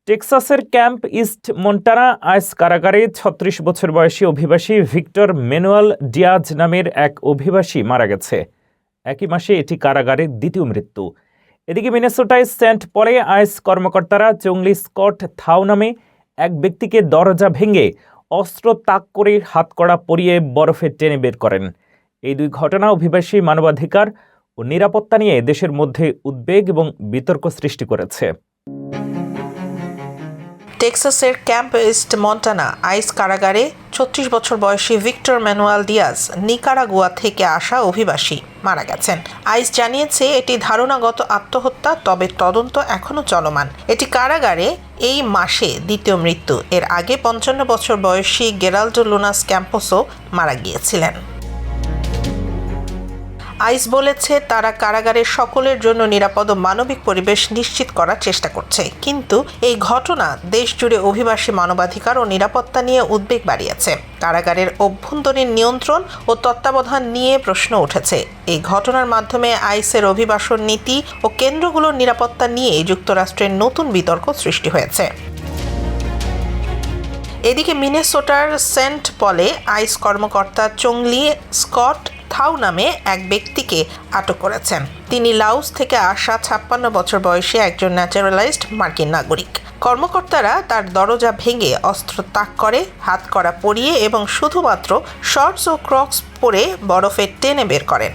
টেক্সাসের camp east Montana আইস কারাগারে ৩৬ বছর বয়সী অভিবাসী ভিক্টর ম্যানুয়েল ডিয়াজ নামের এক অভিবাসী মারা গেছে। একই মাসে এটি কারাগারের দ্বিতীয় মৃত্যু। এদিকে মিনেসোটায় সেন্ট পলে আইস কর্মকর্তারা জঙ্গলি স্কট থাউ নামে এক ব্যক্তিকে দরজা ভেঙে অস্ত্র তাক করে হাতকড়া পরিয়ে বরফে টেনে বের করেন। এই দুই ঘটনা অভিবাসী মানবাধিকার ও নিরাপত্তা নিয়ে দেশের মধ্যে উদ্বেগ এবং বিতর্ক সৃষ্টি করেছে। টেক্সাসের ক্যাম্প ইস্ট মন্টানা আইস কারাগারে ৩৬ বছর বয়সী ভিক্টর ম্যানুয়েল ডিয়াজ নিকারাগুয়া থেকে আসা অভিবাসী মারা গেছেন। আইস জানিয়েছে এটি ধারণাগত আত্মহত্যা, তবে তদন্ত এখনও চলমান। এটি কারাগারে এই মাসে দ্বিতীয় মৃত্যু। এর আগে ৫৫ বছর বয়সী গেরাল্ডো লুনাস ক্যাম্পোসও মারা গিয়েছিলেন। আইস বলেছে তারা কারাগারের সকলের জন্য নিরাপদ ও মানবিক পরিবেশ নিশ্চিত করার চেষ্টা করছে, কিন্তু এই ঘটনা দেশ জুড়ে অভিবাসী মানবাধিকার ও নিরাপত্তা নিয়ে উদ্বেগ বাড়িয়েছে। কারাগারের অভ্যন্তরীণ নিয়ন্ত্রণ ও তত্ত্বাবধান নিয়ে প্রশ্ন উঠেছে। এই ঘটনার মাধ্যমে আইসের অভিবাসন নীতি ও কেন্দ্রগুলোর নিরাপত্তা নিয়ে যুক্তরাষ্ট্রের নতুন বিতর্ক সৃষ্টি হয়েছে। এদিকে মিনেসোটার সেন্ট পলে আইস কর্মকর্তা জঙ্গলি স্কট থাউ নামে এক ব্যক্তিকে আটক করেছেন। তিনি লাওস থেকে আসা ৫৬ বছর বয়সী একজন ন্যাচারালাইজড মার্কিন নাগরিক। কর্মকর্তারা তার দরজা ভেঙে অস্ত্র তাক করে হাতকড়া পরিয়ে এবং শুধুমাত্র শর্টস ও ক্রক্স পরে বরফে টেনে বের করেন।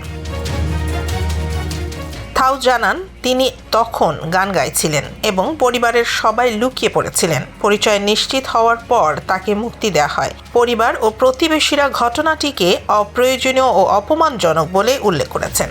থাউ জানান তিনি তখন গান গাইছিলেন এবং পরিবারের সবাই লুকিয়ে পড়েছিলেন। পরিচয় নিশ্চিত হওয়ার পর তাকে মুক্তি দেওয়া হয়। পরিবার ও প্রতিবেশীরা ঘটনাটিকে অপ্রয়োজনীয় ও অপমানজনক বলে উল্লেখ করেছেন।